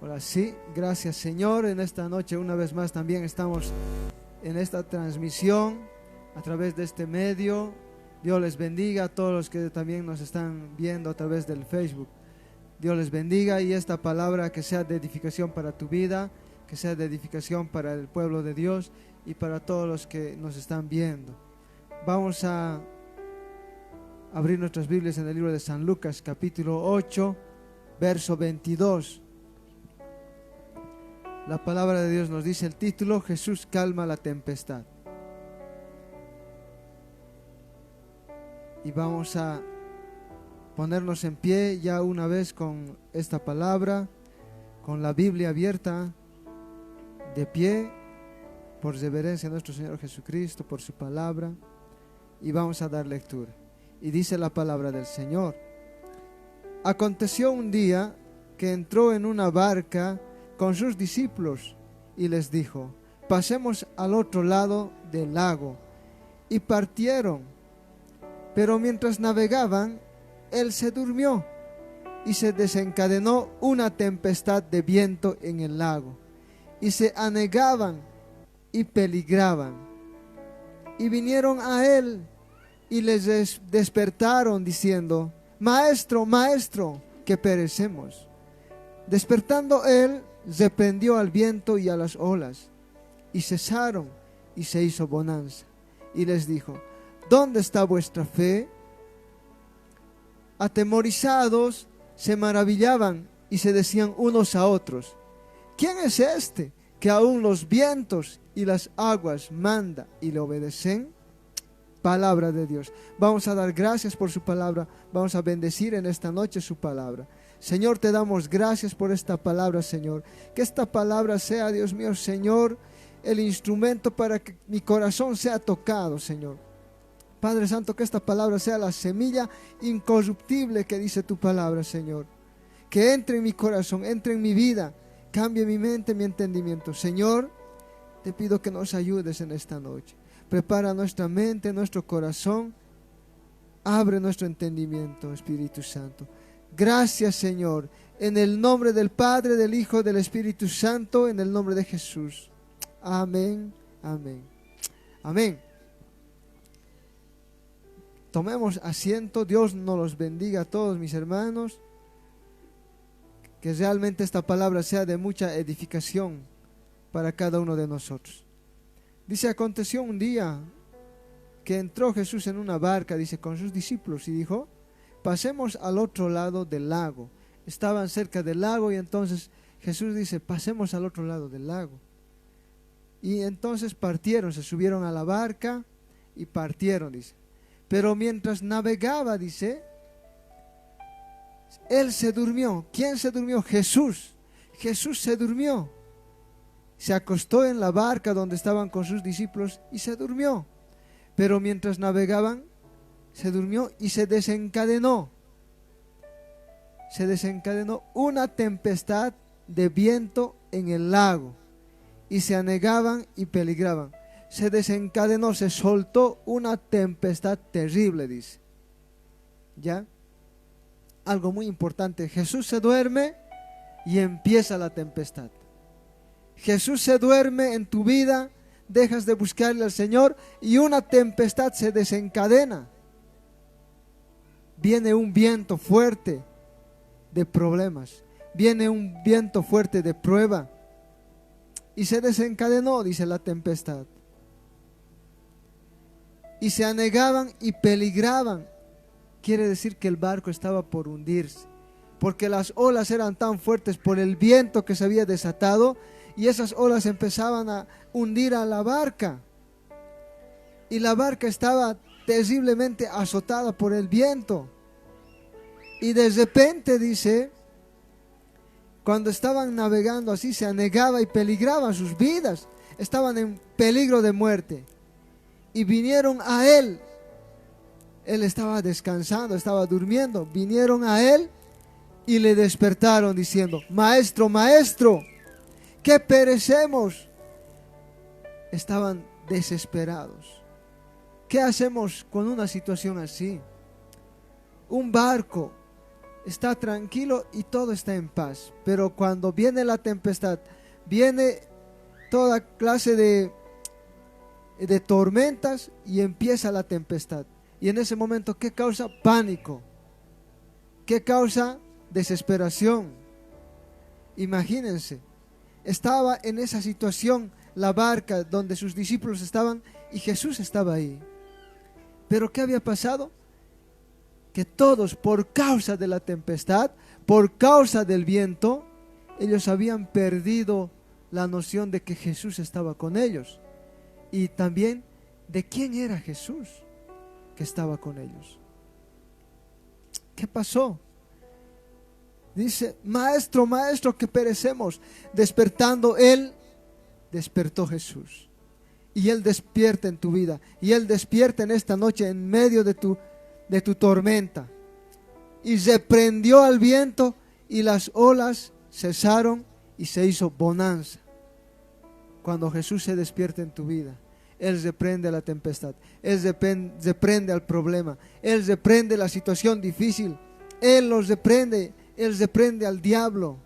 Ahora sí, gracias Señor. En esta noche una vez más también estamos en esta transmisión a través de este medio. Dios les bendiga a todos los que también nos están viendo a través del Facebook. Dios les bendiga y esta palabra que sea de edificación para tu vida, que sea de edificación para el pueblo de Dios y para todos los que nos están viendo. Vamos a abrir nuestras Biblias en el libro de San Lucas, capítulo 8, verso 22. La palabra de Dios nos dice el título: Jesús calma la tempestad. Y vamos a ponernos en pie ya una vez con esta palabra, con la Biblia abierta, de pie, por reverencia a nuestro Señor Jesucristo, por su palabra, y vamos a dar lectura. Y dice la palabra del Señor: Aconteció un día que entró en una barca con sus discípulos y les dijo: pasemos al otro lado del lago. Y partieron, pero mientras navegaban, él se durmió y se desencadenó una tempestad de viento en el lago, y se anegaban y peligraban. Y vinieron a él y les despertaron diciendo: Maestro, maestro, que perecemos. Despertando él, reprendió al viento y a las olas, y cesaron, y se hizo bonanza. Y les dijo: ¿dónde está vuestra fe? Atemorizados se maravillaban y se decían unos a otros: ¿quién es este que aún los vientos y las aguas manda y le obedecen? Palabra de Dios. Vamos a dar gracias por su palabra. Vamos a bendecir en esta noche su palabra. Señor, te damos gracias por esta palabra, Señor. Que esta palabra sea, Dios mío, Señor, el instrumento para que mi corazón sea tocado, Señor. Padre Santo, que esta palabra sea la semilla incorruptible que dice tu palabra, Señor. Que entre en mi corazón, entre en mi vida, cambie mi mente, mi entendimiento. Señor, te pido que nos ayudes en esta noche. Prepara nuestra mente, nuestro corazón. Abre nuestro entendimiento, Espíritu Santo. Gracias, Señor, en el nombre del Padre, del Hijo, del Espíritu Santo, en el nombre de Jesús. Amén, amén, amén. Tomemos asiento. Dios nos los bendiga a todos, mis hermanos. Que realmente esta palabra sea de mucha edificación para cada uno de nosotros. Dice: aconteció un día que entró Jesús en una barca, dice, con sus discípulos, y dijo: pasemos al otro lado del lago. Estaban cerca del lago y entonces Jesús dice: pasemos al otro lado del lago. Y entonces partieron, se subieron a la barca y partieron, dice. Pero mientras navegaba, dice, él se durmió. ¿Quién se durmió? Jesús. Jesús se durmió. Se acostó en la barca donde estaban con sus discípulos y se durmió. Pero mientras navegaban, se durmió y se desencadenó. Se desencadenó una tempestad de viento en el lago, y se anegaban y peligraban. Se desencadenó, se soltó una tempestad terrible, dice. ¿Ya? Algo muy importante: Jesús se duerme y empieza la tempestad. Jesús se duerme en tu vida, dejas de buscarle al Señor y una tempestad se desencadena. Viene un viento fuerte de problemas, viene un viento fuerte de prueba, y se desencadenó, dice, la tempestad. Y se anegaban y peligraban. Quiere decir que el barco estaba por hundirse, porque las olas eran tan fuertes por el viento que se había desatado, y esas olas empezaban a hundir a la barca. Y la barca estaba terriblemente azotada por el viento. Y de repente, dice, cuando estaban navegando así, se anegaba y peligraban sus vidas. Estaban en peligro de muerte. Y vinieron a él. Él estaba descansando, estaba durmiendo. Vinieron a él y le despertaron diciendo: Maestro, maestro, que perecemos. Estaban desesperados. ¿Qué hacemos con una situación así? Un barco está tranquilo y todo está en paz. Pero cuando viene la tempestad, viene toda clase de tormentas y empieza la tempestad. Y en ese momento, ¿qué causa? Pánico. ¿Qué causa? Desesperación. Imagínense, estaba en esa situación la barca donde sus discípulos estaban y Jesús estaba ahí. Pero ¿qué había pasado? Que todos, por causa de la tempestad, por causa del viento, ellos habían perdido la noción de que Jesús estaba con ellos. Y también de quién era Jesús que estaba con ellos. ¿Qué pasó? Dice, maestro, maestro, que perecemos. Despertando él, despertó Jesús. Y él despierta en tu vida. Y él despierta en esta noche en medio de tu tormenta. Y reprendió al viento y las olas cesaron y se hizo bonanza. Cuando Jesús se despierta en tu vida, Él reprende a la tempestad, Él reprende al problema, Él reprende la situación difícil, Él los reprende, Él reprende al diablo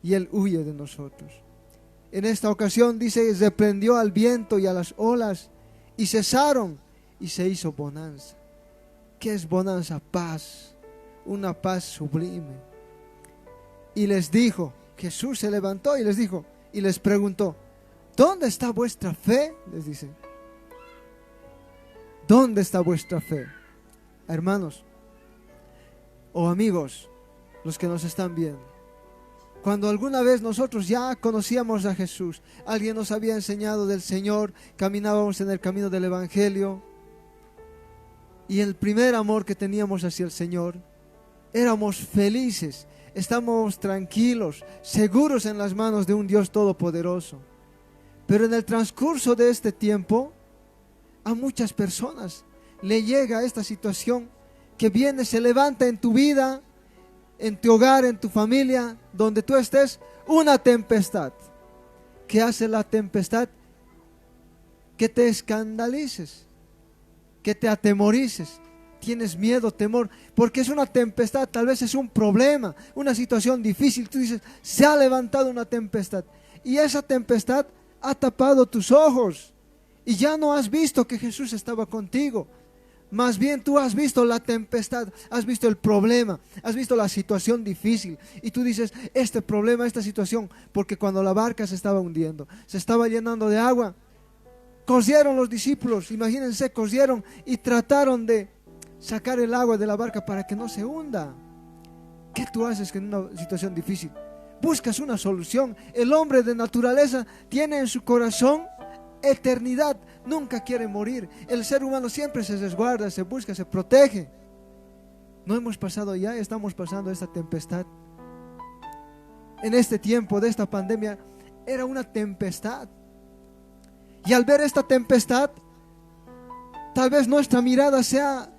y Él huye de nosotros. En esta ocasión dice, reprendió al viento y a las olas y cesaron y se hizo bonanza. ¿Qué es bonanza? Paz, una paz sublime. Y les dijo, Jesús se levantó y les dijo, y les preguntó, ¿dónde está vuestra fe? Les dice, ¿dónde está vuestra fe? Hermanos o amigos, los que nos están viendo, cuando alguna vez nosotros ya conocíamos a Jesús, alguien nos había enseñado del Señor, caminábamos en el camino del Evangelio, y el primer amor que teníamos hacia el Señor, éramos felices, estábamos tranquilos, seguros en las manos de un Dios todopoderoso. Pero en el transcurso de este tiempo, a muchas personas le llega esta situación que viene, se levanta en tu vida, en tu hogar, en tu familia, donde tú estés, una tempestad. ¿Qué hace la tempestad? Que te escandalices, que te atemorices. Tienes miedo, temor, porque es una tempestad, tal vez es un problema, una situación difícil. Tú dices, se ha levantado una tempestad, y esa tempestad ha tapado tus ojos y ya no has visto que Jesús estaba contigo. Más bien tú has visto la tempestad, has visto el problema, has visto la situación difícil, y tú dices, este problema, esta situación, porque cuando la barca se estaba hundiendo, se estaba llenando de agua, corrieron los discípulos, imagínense, corrieron y trataron de sacar el agua de la barca para que no se hunda. ¿Qué tú haces en una situación difícil? Buscas una solución. El hombre de naturaleza tiene en su corazón eternidad, nunca quiere morir. El ser humano siempre se resguarda, se busca, se protege. No hemos pasado ya, estamos pasando esta tempestad. En este tiempo de esta pandemia era una tempestad. Y al ver esta tempestad, tal vez nuestra mirada se ha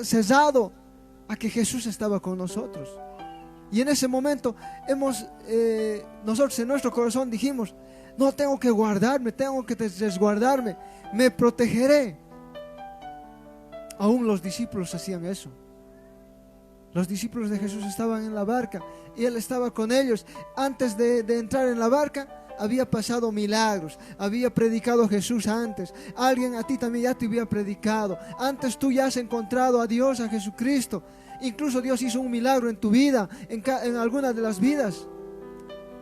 cesado a que Jesús estaba con nosotros. Y en ese momento nosotros en nuestro corazón dijimos, no, tengo que guardarme, tengo que resguardarme, me protegeré. Aún los discípulos hacían eso. Los discípulos de Jesús estaban en la barca y Él estaba con ellos. Antes de entrar en la barca, había pasado milagros, había predicado Jesús antes. Alguien a ti también ya te había predicado. Antes tú ya has encontrado a Dios, a Jesucristo. Incluso Dios hizo un milagro en tu vida, en algunas de las vidas.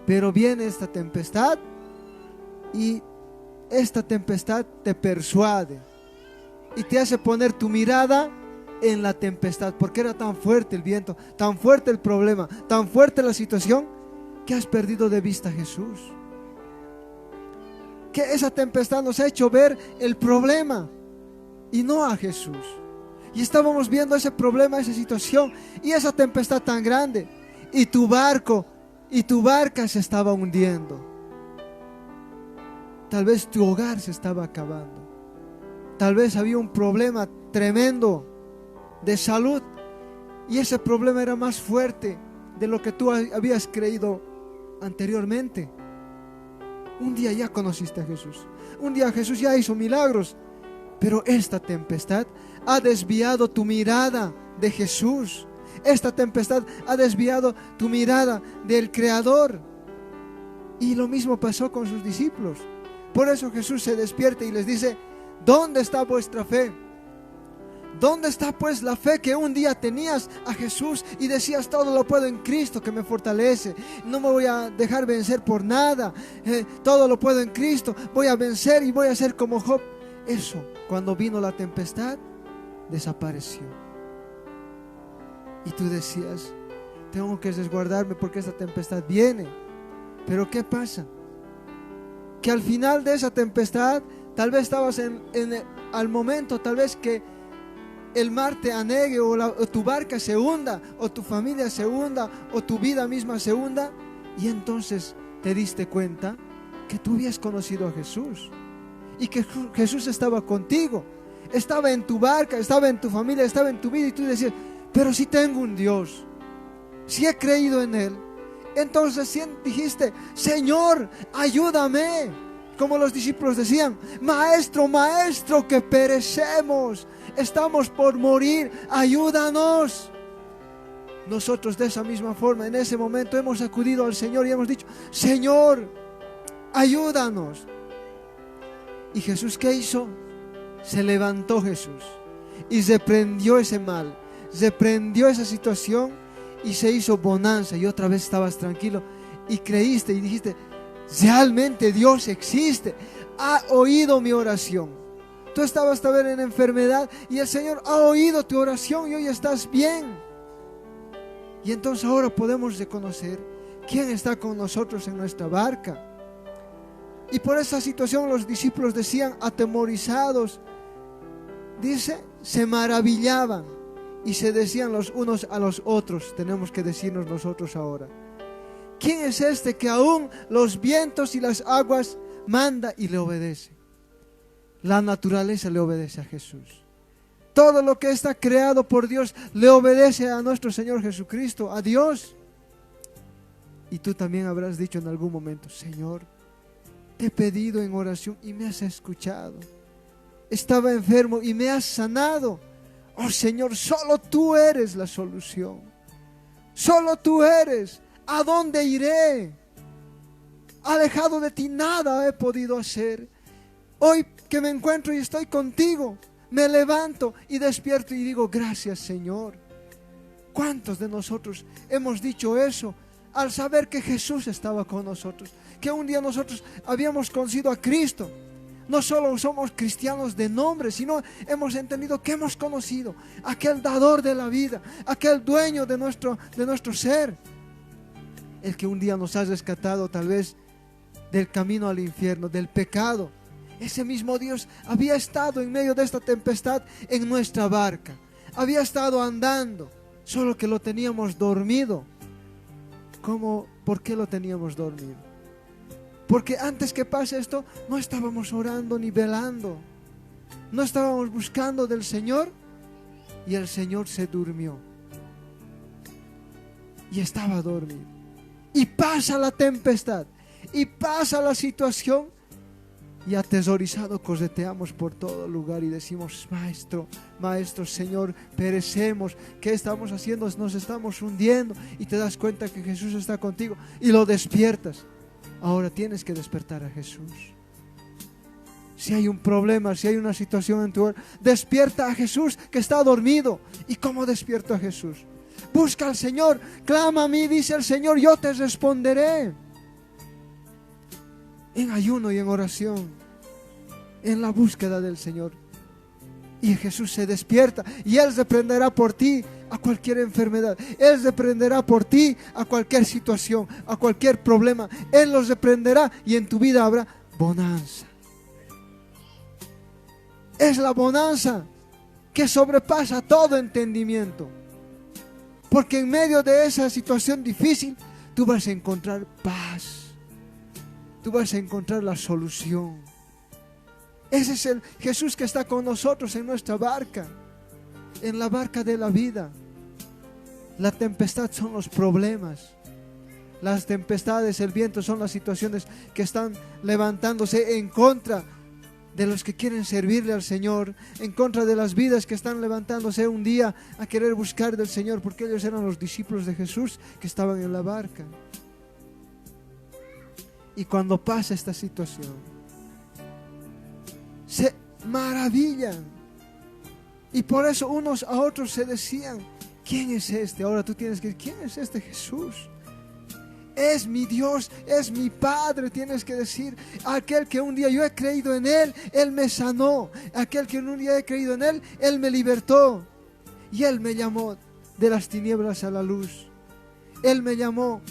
Pero viene esta tempestad y esta tempestad te persuade y te hace poner tu mirada en la tempestad, porque era tan fuerte el viento, tan fuerte el problema, tan fuerte la situación, que has perdido de vista a Jesús. Que esa tempestad nos ha hecho ver el problema y no a Jesús. Y estábamos viendo ese problema, esa situación y esa tempestad tan grande, y tu barco y tu barca se estaba hundiendo. Tal vez tu hogar se estaba acabando. Tal vez había un problema tremendo de salud, y ese problema era más fuerte de lo que tú habías creído anteriormente. Un día ya conociste a Jesús, un día Jesús ya hizo milagros, pero esta tempestad ha desviado tu mirada de Jesús. Esta tempestad ha desviado tu mirada del Creador. Y lo mismo pasó con sus discípulos. Por eso Jesús se despierta y les dice: ¿dónde está vuestra fe? ¿Dónde está pues la fe que un día tenías a Jesús y decías: todo lo puedo en Cristo que me fortalece, no me voy a dejar vencer por nada, todo lo puedo en Cristo, voy a vencer y voy a ser como Job? Eso, cuando vino la tempestad, desapareció. Y tú decías: tengo que resguardarme porque esta tempestad viene. Pero ¿qué pasa? Que al final de esa tempestad, tal vez estabas al momento, tal vez que el mar te anegue, o tu barca se hunda, o tu familia se hunda, o tu vida misma se hunda, y entonces te diste cuenta que tú habías conocido a Jesús y que Jesús estaba contigo, estaba en tu barca, estaba en tu familia, estaba en tu vida, y tú decías: pero si tengo un Dios, si he creído en Él. Entonces dijiste: Señor, ayúdame. Como los discípulos decían: Maestro, Maestro, que perecemos, estamos por morir, ayúdanos. Nosotros de esa misma forma, en ese momento, hemos acudido al Señor y hemos dicho: Señor, ayúdanos. ¿Y Jesús qué hizo? Se levantó Jesús y reprendió ese mal, reprendió esa situación, y se hizo bonanza, y otra vez estabas tranquilo y creíste y dijiste: realmente Dios existe, ha oído mi oración. Tú estabas tal vez en enfermedad y el Señor ha oído tu oración y hoy estás bien. Y entonces ahora podemos reconocer quién está con nosotros en nuestra barca. Y por esa situación los discípulos decían, atemorizados, dice, se maravillaban y se decían los unos a los otros. Tenemos que decirnos nosotros ahora: ¿quién es este que aún los vientos y las aguas manda y le obedece? La naturaleza le obedece a Jesús. Todo lo que está creado por Dios le obedece a nuestro Señor Jesucristo, a Dios. Y tú también habrás dicho en algún momento: Señor, te he pedido en oración y me has escuchado. Estaba enfermo y me has sanado. Oh Señor, solo tú eres la solución. Solo tú eres. ¿A dónde iré? Alejado de ti nada he podido hacer. Hoy que me encuentro y estoy contigo, me levanto y despierto y digo: gracias, Señor. ¿Cuántos de nosotros hemos dicho eso al saber que Jesús estaba con nosotros? Que un día nosotros habíamos conocido a Cristo. No solo somos cristianos de nombre, sino hemos entendido que hemos conocido a aquel dador de la vida, aquel dueño de nuestro ser, el que un día nos ha rescatado tal vez del camino al infierno, del pecado. Ese mismo Dios había estado en medio de esta tempestad en nuestra barca, había estado andando, solo que lo teníamos dormido. ¿Cómo? ¿Por qué lo teníamos dormido? Porque antes que pase esto, no estábamos orando ni velando. No estábamos buscando del Señor, y el Señor se durmió. Y estaba dormido. Y pasa la tempestad, y pasa la situación, y atesorizado correteamos por todo lugar y decimos: Maestro, Maestro, Señor, perecemos. ¿Qué estamos haciendo? Nos estamos hundiendo. Y te das cuenta que Jesús está contigo y lo despiertas. Ahora tienes que despertar a Jesús. Si hay un problema, si hay una situación en tu hogar, despierta a Jesús que está dormido. ¿Y cómo despierto a Jesús? Busca al Señor, clama a mí, dice el Señor, yo te responderé. En ayuno y en oración, en la búsqueda del Señor. Y Jesús se despierta y Él reprenderá por ti a cualquier enfermedad. Él reprenderá por ti a cualquier situación, a cualquier problema. Él los reprenderá y en tu vida habrá bonanza. Es la bonanza que sobrepasa todo entendimiento. Porque en medio de esa situación difícil, tú vas a encontrar paz. Tú vas a encontrar la solución. Ese es el Jesús que está con nosotros en nuestra barca, en la barca de la vida. La tempestad son los problemas. Las tempestades, el viento son las situaciones que están levantándose en contra de los que quieren servirle al Señor, en contra de las vidas que están levantándose un día a querer buscar del Señor, porque ellos eran los discípulos de Jesús que estaban en la barca. Y cuando pasa esta situación, se maravillan. Y por eso unos a otros se decían: ¿quién es este? Ahora tú tienes que decir: ¿quién es este Jesús? Es mi Dios, es mi Padre. Tienes que decir: aquel que un día yo he creído en Él, Él me sanó. Aquel que un día he creído en Él, Él me libertó. Y Él me llamó de las tinieblas a la luz. Él me llamó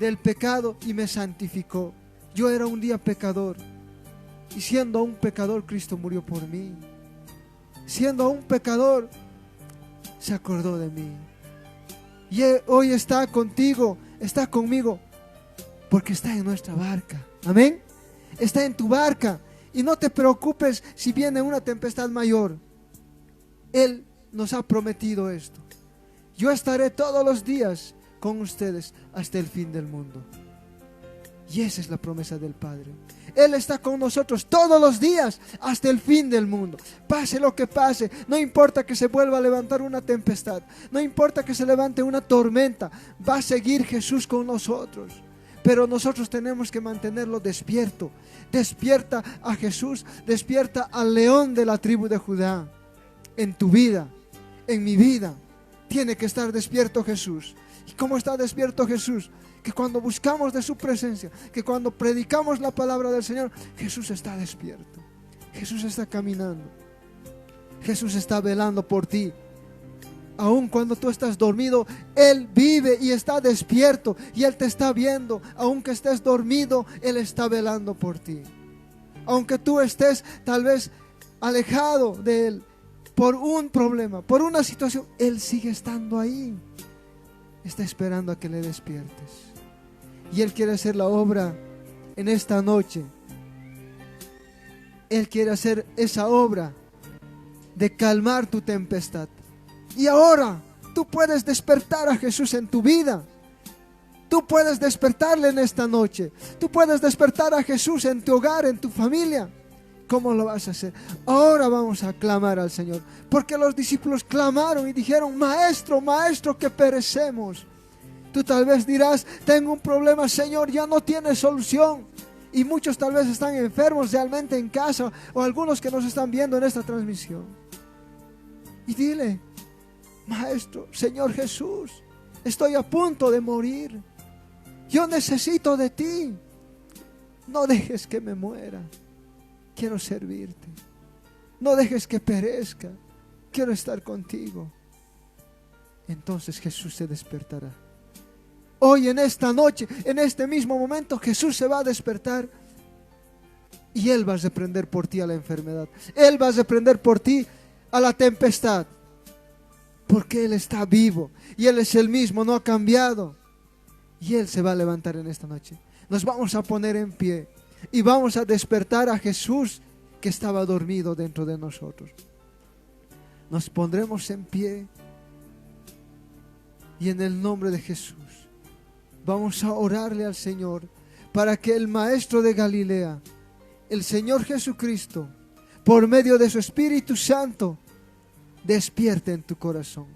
del pecado y me santificó. Yo era un día pecador, y siendo aún pecador, Cristo murió por mí. Siendo aún pecador, se acordó de mí. Y hoy está contigo, está conmigo, porque está en nuestra barca. Amén. Está en tu barca. Y no te preocupes si viene una tempestad mayor. Él nos ha prometido esto: yo estaré todos los días con ustedes hasta el fin del mundo. Y esa es la promesa del Padre. Él está con nosotros todos los días hasta el fin del mundo. Pase lo que pase, no importa que se vuelva a levantar una tempestad, no importa que se levante una tormenta, va a seguir Jesús con nosotros. Pero nosotros tenemos que mantenerlo despierto. Despierta a Jesús, despierta al león de la tribu de Judá. En tu vida, en mi vida, tiene que estar despierto Jesús. ¿Y cómo está despierto Jesús? Que cuando buscamos de su presencia, que cuando predicamos la palabra del Señor, Jesús está despierto. Jesús está caminando. Jesús está velando por ti. Aun cuando tú estás dormido, Él vive y está despierto. Y Él te está viendo. Aunque estés dormido, Él está velando por ti. Aunque tú estés tal vez alejado de Él por un problema, por una situación, Él sigue estando ahí. Está esperando a que le despiertes. Y Él quiere hacer la obra en esta noche. Él quiere hacer esa obra de calmar tu tempestad. Y ahora tú puedes despertar a Jesús en tu vida. Tú puedes despertarle en esta noche. Tú puedes despertar a Jesús en tu hogar, en tu familia. ¿Cómo lo vas a hacer? Ahora vamos a clamar al Señor. Porque los discípulos clamaron y dijeron: Maestro, Maestro, que perecemos. Tú tal vez dirás: tengo un problema, Señor, ya no tiene solución. Y muchos tal vez están enfermos realmente en casa, o algunos que nos están viendo en esta transmisión. Y dile: Maestro, Señor Jesús, estoy a punto de morir. Yo necesito de ti. No dejes que me muera. Quiero servirte. No dejes que perezca. Quiero estar contigo. Entonces Jesús se despertará. Hoy, en esta noche, en este mismo momento, Jesús se va a despertar. Y Él va a reprender por ti a la enfermedad. Él va a reprender por ti a la tempestad. Porque Él está vivo. Y Él es el mismo, no ha cambiado. Y Él se va a levantar en esta noche. Nos vamos a poner en pie. Y vamos a despertar a Jesús que estaba dormido dentro de nosotros. Nos pondremos en pie. Y en el nombre de Jesús vamos a orarle al Señor para que el Maestro de Galilea, el Señor Jesucristo, por medio de su Espíritu Santo, despierte en tu corazón,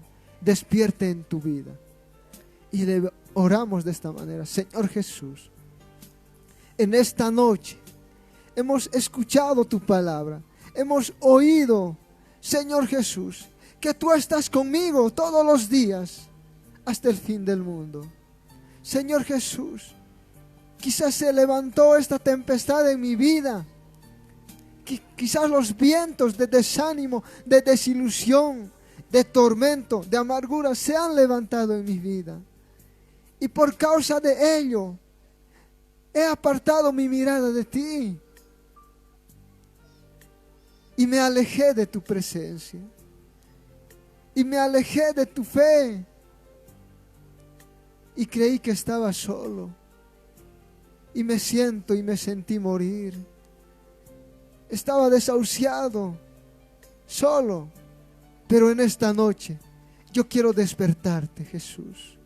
despierte en tu vida. Y oramos de esta manera: Señor Jesús, en esta noche hemos escuchado tu palabra, hemos oído, Señor Jesús, que tú estás conmigo todos los días hasta el fin del mundo. Señor Jesús, quizás se levantó esta tempestad en mi vida. Quizás los vientos de desánimo, de desilusión, de tormento, de amargura se han levantado en mi vida. Y por causa de ello, he apartado mi mirada de ti. Y me alejé de tu presencia. Y me alejé de tu fe. Y creí que estaba solo. Y me sentí morir. Estaba desahuciado, solo. Pero en esta noche yo quiero despertarte, Jesús.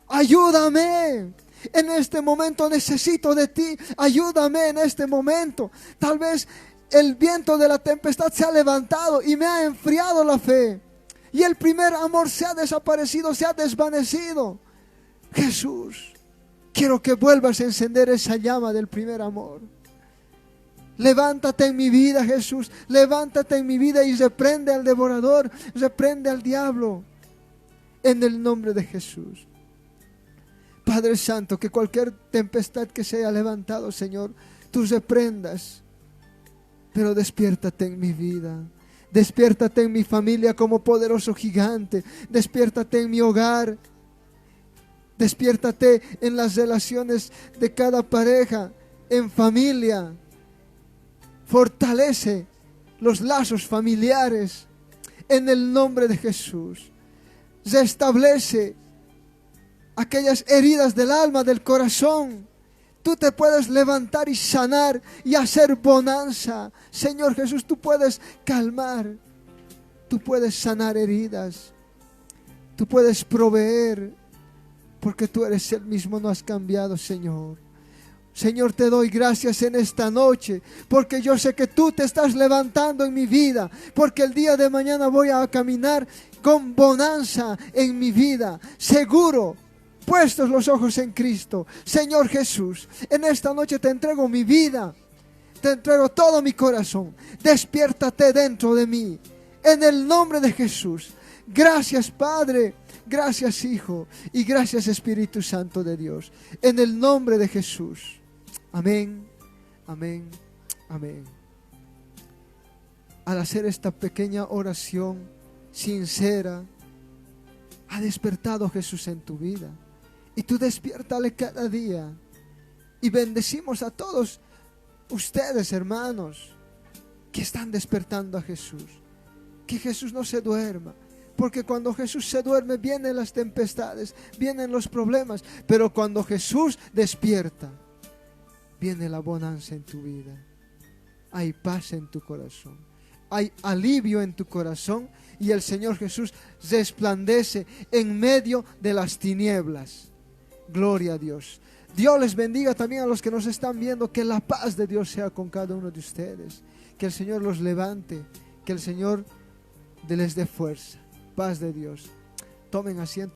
Ayúdame. En este momento necesito de ti. Ayúdame en este momento. Tal vez el viento de la tempestad se ha levantado y me ha enfriado la fe. Y el primer amor se ha desaparecido, se ha desvanecido. Jesús, quiero que vuelvas a encender esa llama del primer amor. Levántate en mi vida, Jesús. Levántate en mi vida y reprende al devorador, reprende al diablo. En el nombre de Jesús. Padre Santo, que cualquier tempestad que se haya levantado, Señor, tú reprendas. Pero despiértate en mi vida. Despiértate en mi familia como poderoso gigante. Despiértate en mi hogar. Despiértate en las relaciones de cada pareja, en familia. Fortalece los lazos familiares en el nombre de Jesús. Restablece aquellas heridas del alma, del corazón. Tú te puedes levantar y sanar y hacer bonanza. Señor Jesús, tú puedes calmar. Tú puedes sanar heridas. Tú puedes proveer. Porque tú eres el mismo, no has cambiado, Señor. Señor, te doy gracias en esta noche, porque yo sé que tú te estás levantando en mi vida, porque el día de mañana voy a caminar con bonanza en mi vida, seguro, puestos los ojos en Cristo. Señor Jesús, en esta noche te entrego mi vida, te entrego todo mi corazón. Despiértate dentro de mí, en el nombre de Jesús. Gracias, Padre. Gracias, Hijo, y gracias, Espíritu Santo de Dios. En el nombre de Jesús. Amén, amén, amén. Al hacer esta pequeña oración sincera, ha despertado Jesús en tu vida. Y tú despiértale cada día. Y bendecimos a todos ustedes, hermanos, que están despertando a Jesús. Que Jesús no se duerma. Porque cuando Jesús se duerme vienen las tempestades, vienen los problemas. Pero cuando Jesús despierta, viene la bonanza en tu vida. Hay paz en tu corazón. Hay alivio en tu corazón. Y el Señor Jesús resplandece en medio de las tinieblas. Gloria a Dios. Dios les bendiga también a los que nos están viendo. Que la paz de Dios sea con cada uno de ustedes. Que el Señor los levante. Que el Señor les dé fuerza. Paz de Dios. Tomen asiento.